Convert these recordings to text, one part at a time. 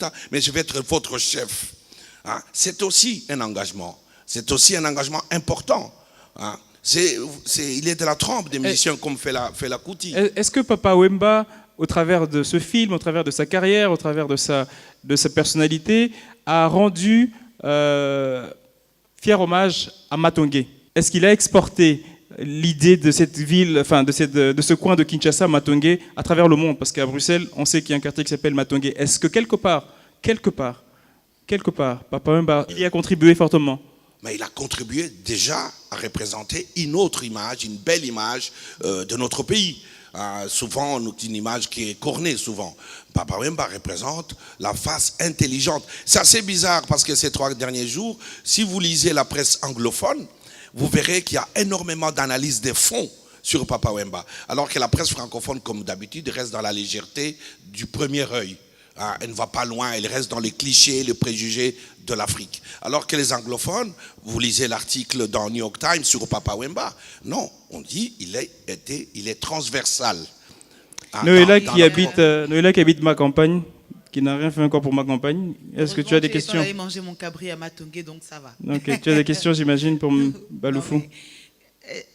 temps, mais je vais être votre chef. Hein? C'est aussi un engagement. C'est aussi un engagement important. Hein? Il est de la trempe des musiciens comme Fela Kuti. Est-ce que Papa Wemba, au travers de ce film, au travers de sa carrière, au travers de sa personnalité, a rendu fier hommage à Matongué? Est-ce qu'il a exporté l'idée de cette ville, enfin de ce coin de Kinshasa, Matongué, à travers le monde? Parce qu'à Bruxelles, on sait qu'il y a un quartier qui s'appelle Matongué. Est-ce que quelque part, Papa Wemba, il y a contribué fortement? Mais il a contribué déjà à représenter une autre image, une belle image de notre pays. Souvent, une image qui est cornée, souvent. Papa Wemba représente la face intelligente. C'est assez bizarre parce que ces 3 derniers jours, si vous lisez la presse anglophone, vous verrez qu'il y a énormément d'analyses de fond sur Papa Wemba. Alors que la presse francophone, comme d'habitude, reste dans la légèreté du premier œil. Elle ne va pas loin, elle reste dans les clichés, les préjugés de l'Afrique. Alors que les anglophones, vous lisez l'article dans New York Times sur Papa Wemba. Non, on dit il est transversal. Noëlla qui habite ma campagne, qui n'a rien fait encore pour ma campagne. Est-ce que tu as des questions? J'ai mangé mon cabri à Matongué, donc ça va. Ok, tu as des questions, j'imagine, pour Baloufou.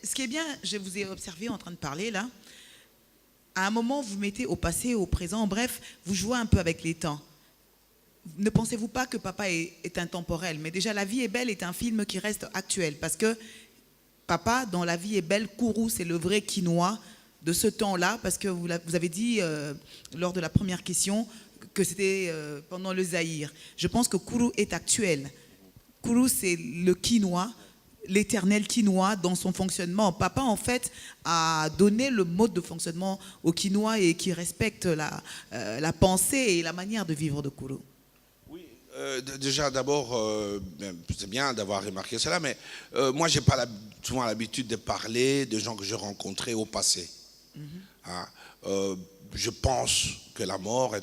Ce qui est bien, je vous ai observé en train de parler là. À un moment, vous mettez au passé, au présent, bref, vous jouez un peu avec les temps. Ne pensez-vous pas que Papa est intemporel? Mais déjà, La vie est belle est un film qui reste actuel. Parce que Papa, dans La vie est belle, Kourou, c'est le vrai quinoa de ce temps-là. Parce que vous avez dit, lors de la première question, que c'était pendant le Zaïre. Je pense que Kourou est actuel. Kourou, c'est le quinoa, l'éternel quinoa dans son fonctionnement. Papa, en fait, a donné le mode de fonctionnement au quinoa et qui respecte la pensée et la manière de vivre de Kourou. Oui, déjà, d'abord, c'est bien d'avoir remarqué cela, mais moi, je n'ai pas souvent l'habitude de parler de gens que je rencontrais au passé. Je pense que la mort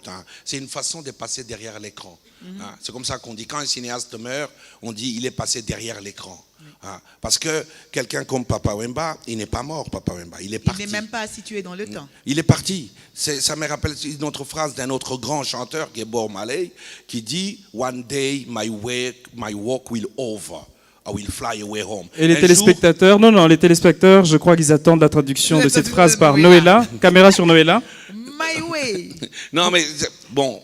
c'est une façon de passer derrière l'écran. C'est comme ça qu'on dit, quand un cinéaste meurt, on dit il est passé derrière l'écran. Parce que quelqu'un comme Papa Wemba, il n'est pas mort, Papa Wemba, il est parti. Il n'est même pas situé dans le temps. Il est parti. Ça me rappelle une autre phrase d'un autre grand chanteur, qui est Bob Marley, qui dit « One day my walk will over. I will fly away home. » Et les téléspectateurs, les téléspectateurs, je crois qu'ils attendent la traduction de cette phrase par Noëlla. Caméra sur Noëlla. My way. Non, mais bon.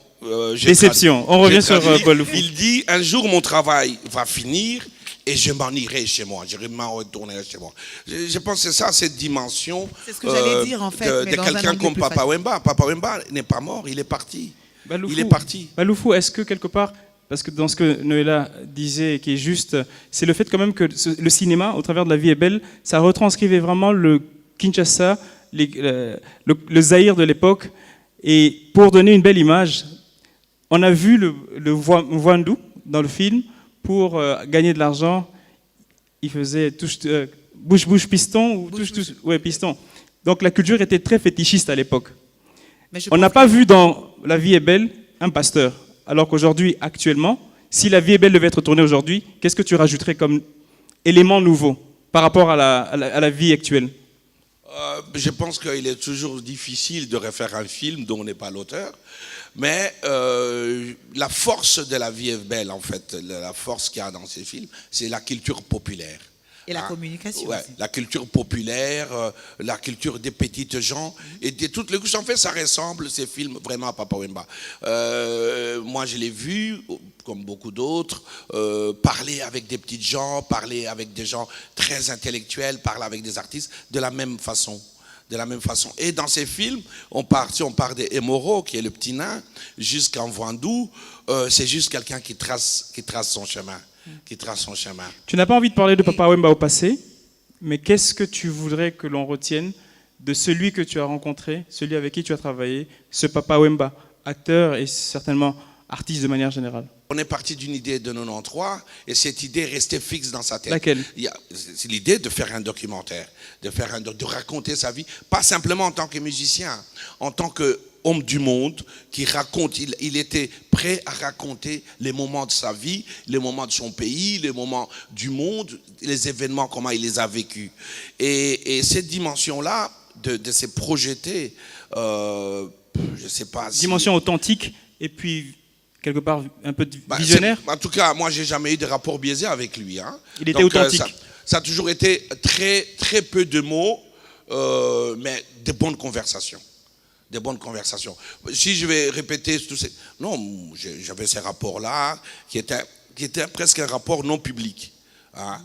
Déception. On revient sur Baloufou. Il dit un jour mon travail va finir et je m'en irai chez moi. Je m'en retournerai chez moi. Je pense que c'est ça, cette dimension. C'est ce que j'allais dire en fait. De quelqu'un comme Papa Wemba. Papa Wemba n'est pas mort, il est parti. Baloufou, il est parti. Baloufou, est-ce que quelque part, parce que dans ce que Noëlla disait, qui est juste, c'est le fait quand même que le cinéma, au travers de La vie est belle, ça retranscrivait vraiment le Kinshasa, le Zaïre de l'époque. Et pour donner une belle image, on a vu le Voindou dans le film. Pour gagner de l'argent, il faisait bouche piston ou ouais, piston. Donc la culture était très fétichiste à l'époque. On n'a pas vu dans La vie est belle un pasteur. Alors qu'aujourd'hui, actuellement, si La vie est belle devait être tournée aujourd'hui, qu'est-ce que tu rajouterais comme élément nouveau par rapport à la vie actuelle? Je pense qu'il est toujours difficile de refaire un film dont on n'est pas l'auteur. Mais la force de La vie est belle, en fait, la force qu'il y a dans ces films, c'est la culture populaire. Et la communication. Ouais, la culture populaire, la culture des petites gens, et de toutes les couches. En fait, ça ressemble, ces films, vraiment à Papa Wemba. Moi, je l'ai vu, comme beaucoup d'autres, parler avec des petites gens, parler avec des gens très intellectuels, parler avec des artistes, de la même façon. De la même façon. Et dans ces films, si on part de Emoro, qui est le petit nain, jusqu'en Voindou, c'est juste quelqu'un qui trace son chemin. Tu n'as pas envie de parler de Papa Wemba au passé, mais qu'est-ce que tu voudrais que l'on retienne de celui que tu as rencontré, celui avec qui tu as travaillé, ce Papa Wemba, acteur et certainement artiste de manière générale? On est parti d'une idée de 93 et cette idée est restée fixe dans sa tête. Laquelle? C'est l'idée de faire un documentaire, de raconter sa vie, pas simplement en tant que musicien, en tant qu'homme du monde qui raconte. Il était prêt à raconter les moments de sa vie, les moments de son pays, les moments du monde, les événements, comment il les a vécus. Et cette dimension-là, de se projeter, je ne sais pas. Dimension authentique et puis quelque part un peu Bah, visionnaire. en tout cas, moi, j'ai jamais eu de rapport biaisé avec lui. Hein. Il était authentique. Ça a toujours été très, très peu de mots, mais de bonnes conversations. Des bonnes conversations. Si je vais répéter tous ces... Non, j'avais ces rapports-là qui étaient presque un rapport non public. Hein.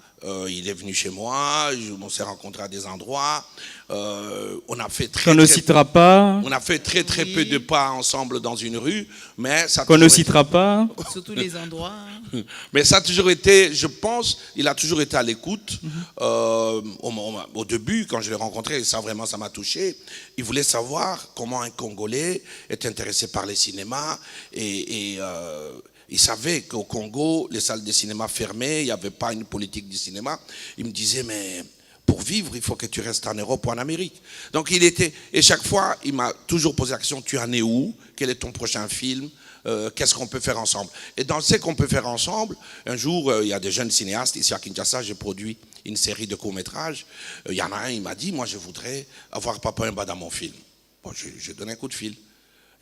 Il est venu chez moi, on s'est rencontrés à des endroits. On a fait Qu'on ne citera pas. On a fait très très peu de pas ensemble dans une rue, mais ça. Qu'on ne citera pas. Sur tous les endroits. Mais ça a toujours été, je pense, il a toujours été à l'écoute. Au début, quand je l'ai rencontré, ça vraiment, ça m'a touché. Il voulait savoir comment un Congolais est intéressé par les cinémas et il savait qu'au Congo, les salles de cinéma fermaient, il n'y avait pas une politique du cinéma. Il me disait, mais pour vivre, il faut que tu restes en Europe ou en Amérique. Donc il était, et chaque fois, il m'a toujours posé la question, tu en es où? Quel est ton prochain film? Qu'est-ce qu'on peut faire ensemble? Et dans ce qu'on peut faire ensemble, un jour, il y a des jeunes cinéastes, ici à Kinshasa, j'ai produit une série de courts-métrages. Il y en a un, il m'a dit, moi je voudrais avoir Papa Wemba dans mon film. Bon, j'ai donné un coup de fil.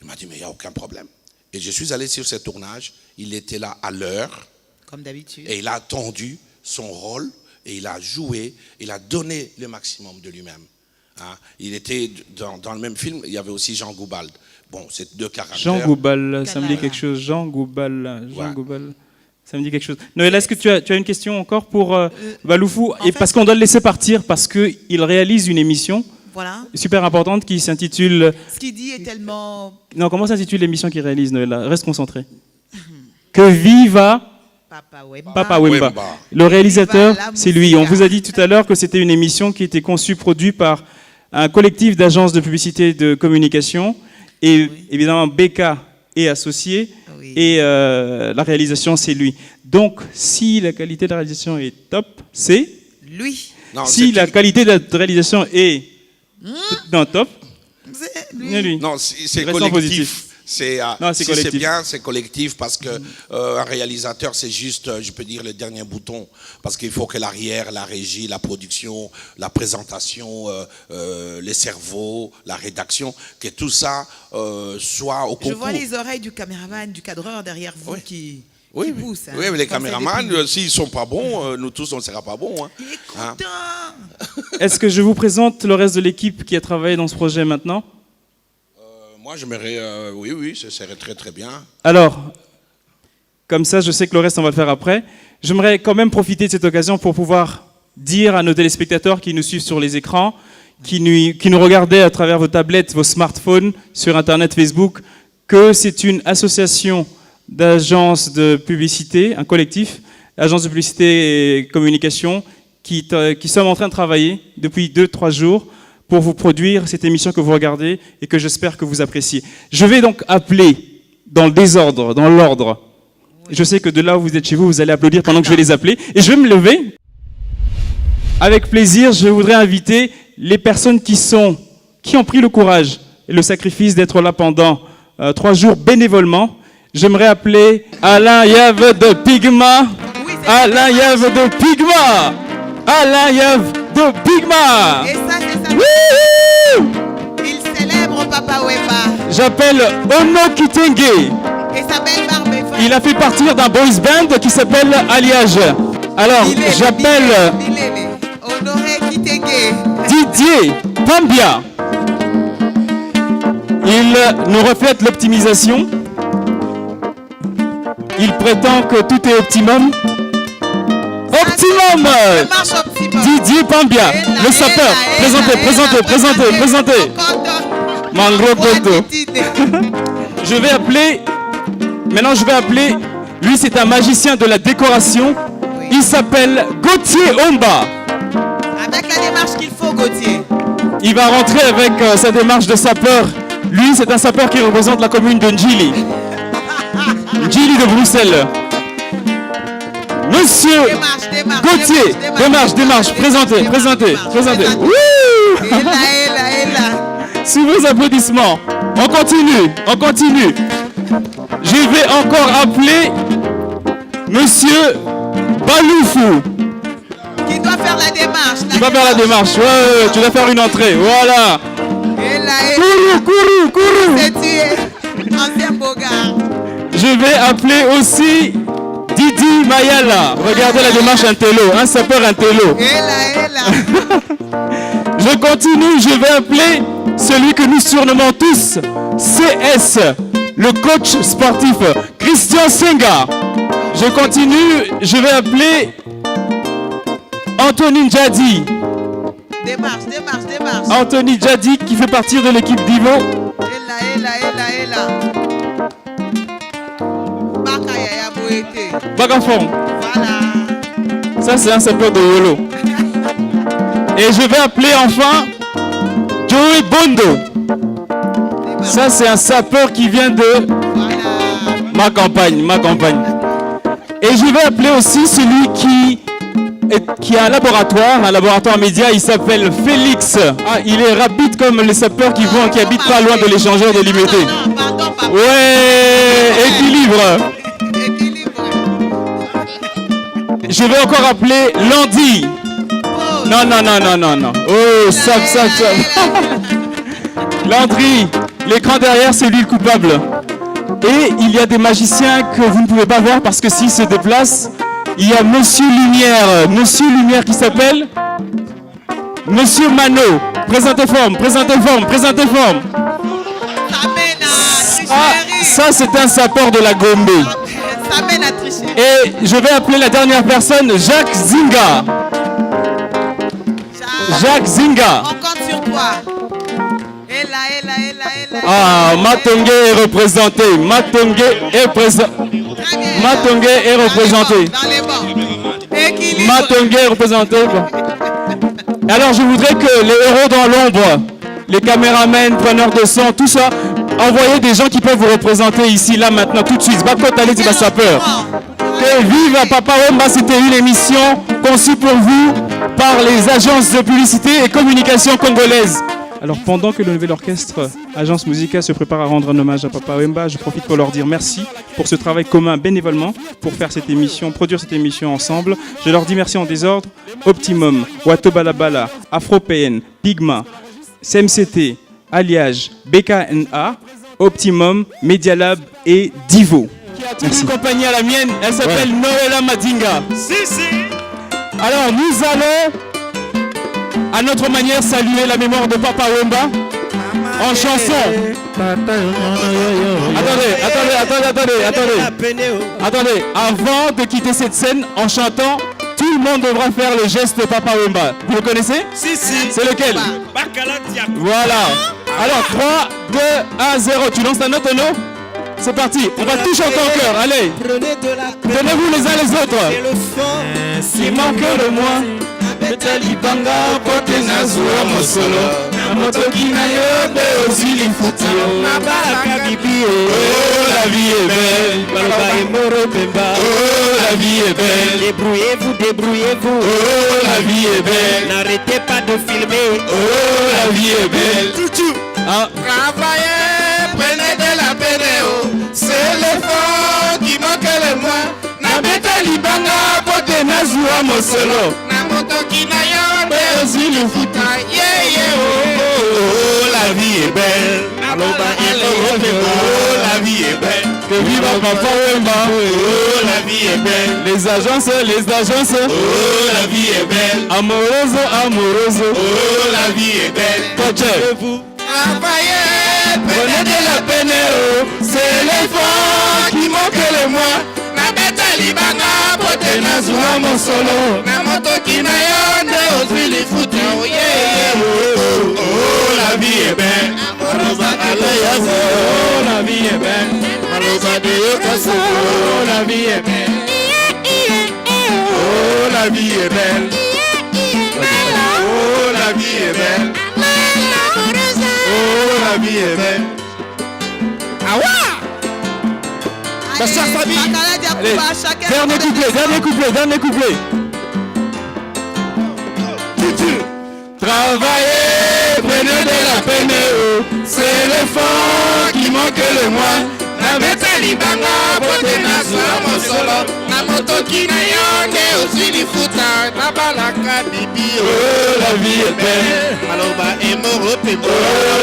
Il m'a dit, mais il n'y a aucun problème. Et je suis allé sur ce tournage, il était là à l'heure. Comme d'habitude. Et il a attendu son rôle, et il a joué, il a donné le maximum de lui-même. Hein? Il était dans le même film, il y avait aussi Jean Goubald. Bon, c'est deux caractères. Jean Goubal, ça me dit quelque chose. Jean Goubal, ça me dit quelque chose. Noël, est-ce que tu as une question encore pour Baloufou? Et parce qu'on doit le laisser partir, parce qu'il réalise une émission super importante qui s'intitule... Ce qu'il dit est tellement... Non, comment s'intitule l'émission qu'il réalise, Noël? Reste concentré. Que viva... Papa Wemba. Le réalisateur, c'est lui. On vous a dit tout à l'heure que c'était une émission qui était conçue, produite par un collectif d'agences de publicité et de communication. Et évidemment, Becca est associé. Oui. Et la réalisation, c'est lui. Donc, si la qualité de la réalisation est top, c'est lui. Non, si la qualité de la réalisation est non, top, c'est lui. Non, c'est collectif. C'est bien, c'est collectif parce que un réalisateur, c'est juste, je peux dire, le dernier bouton. Parce qu'il faut que l'arrière, la régie, la production, la présentation, les cerveaux, la rédaction, que tout ça soit au concours. Je vois les oreilles du caméraman, du cadreur derrière vous qui poussent. Oui, mais les caméramans, s'ils ne sont pas bons, nous tous, on ne sera pas bons. Hein. Il est content. Est-ce que je vous présente le reste de l'équipe qui a travaillé dans ce projet maintenant? Moi, j'aimerais, oui, ce serait très très bien. Alors, comme ça, je sais que le reste, on va le faire après. J'aimerais quand même profiter de cette occasion pour pouvoir dire à nos téléspectateurs qui nous suivent sur les écrans, qui nous regardaient à travers vos tablettes, vos smartphones, sur Internet, Facebook, que c'est une association d'agences de publicité, un collectif, agences de publicité et communication, qui sommes en train de travailler depuis 2-3 jours pour vous produire cette émission que vous regardez et que j'espère que vous appréciez. Je vais donc appeler dans le désordre, dans l'ordre. Je sais que de là où vous êtes chez vous, vous allez applaudir pendant que je vais les appeler. Et je vais me lever. Avec plaisir, je voudrais inviter les personnes qui ont pris le courage et le sacrifice d'être là pendant 3 jours bénévolement. J'aimerais appeler Alain Yave de Pigma. Alain Yave de Pigma. Alain Yave de Pigma. Et ça, c'est ça. Il célèbre Papa Wemba. J'appelle Ono Kitenge. Et sa belle barbe est folle. Il a fait partir d'un boys band qui s'appelle Alliage. Alors, j'appelle Honoré Kitenge. Didier Pambia. Il nous reflète l'optimisation. Il prétend que tout est optimum. Optimum! Didier Pambia, le sapeur. Présentez. Mangro Koto. Je vais appeler. Lui, c'est un magicien de la décoration. Il s'appelle Gauthier Omba. Avec la démarche qu'il faut, Gauthier. Il va rentrer avec sa démarche de sapeur. Lui, c'est un sapeur qui représente la commune de Njili. Njili de Bruxelles. Monsieur Gauthier, démarche, présentez. Et là. Sous vos applaudissements, on continue. Je vais encore appeler Monsieur Baloufou. Qui doit faire la démarche. Ouais, tu dois faire une entrée, voilà. Et là. Courou. C'est tué. Ancien Bogart. Je vais appeler aussi Didi Mayala. Regardez la démarche intello, un sapeur intello. Je continue, je vais appeler celui que nous surnommons tous CS, le coach sportif, Christian Senga. Je continue, je vais appeler Anthony Jadi. Démarche. Anthony Jadi qui fait partie de l'équipe d'Ivo. Bagafon. Voilà. Ça c'est un sapeur de Yolo. Et je vais appeler enfin Joey Bondo. Ça c'est un sapeur qui vient de ma campagne. Et je vais appeler aussi celui qui a un laboratoire média, il s'appelle Félix. Ah, il est rapide comme les sapeurs qui habitent pas loin de l'échangeur de Limité. Pardon. Ouais, équilibre. Je vais encore appeler Landy. Non. Oh, ça. Landry, l'écran derrière, c'est lui le coupable. Et il y a des magiciens que vous ne pouvez pas voir parce que s'ils se déplacent, il y a Monsieur Lumière qui s'appelle Monsieur Mano. Présentez forme. Ça c'est un sapeur de la Gombe. Ça mène à tricher. Et je vais appeler la dernière personne, Jacques Zinga. On compte sur toi. Et là. Ah, Matongue est représenté. Dans les bancs. Équilibre. Matongue est représenté. Alors je voudrais que les héros dans l'ombre, les caméramens, preneurs de son, tout ça, envoyez des gens qui peuvent vous représenter ici, là, maintenant, tout de suite. Bakot allez dire sapeur. Que vive Papa Wemba, c'était une émission conçue pour vous par les agences de publicité et communication congolaises. Alors pendant que le nouvel orchestre Agence Musica se prépare à rendre un hommage à Papa Wemba, je profite pour leur dire merci pour ce travail commun bénévolement pour faire cette émission, produire cette émission ensemble. Je leur dis merci en désordre. Optimum, Wato Balabala, Afro-PN, Pigma, CMCT, Alliage, BKNA, Optimum, Media Lab et Divo. Qui a toute une compagnie à la mienne, elle s'appelle Noëlla Madinga. Si. Alors nous allons à notre manière saluer la mémoire de Papa Wemba en chanson. Attendez, avant de quitter cette scène en chantant, tout le monde devra faire le geste de Papa Wemba. Vous le connaissez? Si. C'est lequel? Voilà. Alors 3, 2, 1, 0. Tu lances ta note, Ono? C'est parti. On va tout chanter en chœur. Allez. Donnez-vous les uns les autres. Il manque le moins. Betali banga pote nazua mosolo na motoki na yo be ozili futio na baraka bibi oh la vie est belle baloba emoro pemba oh la vie est belle débrouillez-vous oh la vie est belle n'arrêtez pas de filmer oh la vie est belle tout travaillez prenez de la peine oh c'est l'effort qui manque le moins na betali banga pote nazua mosolo la vie est belle. La vie est belle. Que vive Papa Wemba. Oh, la vie est belle. Les agences. Oh, la vie est belle. Amoroso. Oh, la vie est belle. Vous travaillez, prenez de la peine. Oh, c'est l'effort qui manque le moins. Libanga pote na zua mosolo na motoki na yo nde ozwili futi oh la vie est belle maloba ale yazo oh la vie est belle maloba de yokaso oh la vie est belle oh la vie est belle oh la vie est belle oh la vie est belle awa ma chère famille. Allez, dernier couplet. Travaillez, prenez de la peine, c'est l'effort qui manque le moins. Na betali banga pote na zua solo na motoki na yo nde ozwi lifuta na balaka bibi. Oh, la vie est belle. Maloba emoro pe Oh,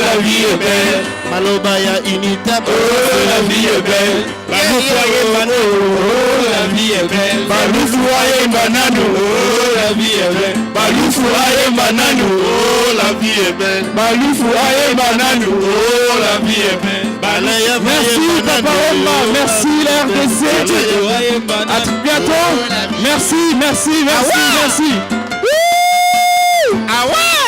la vie est belle. maloba ya unita. Oh, la vie est belle. Oh, la vie est belle. Balufu aye banano. Oh, la vie est belle. Balufu aye banano. Oh, la vie est belle. Balufu aye banano. Oh, la vie est belle. Merci Papa Wemba, merci la RDC. À très bientôt. Merci, merci, merci, merci. Ah ouais.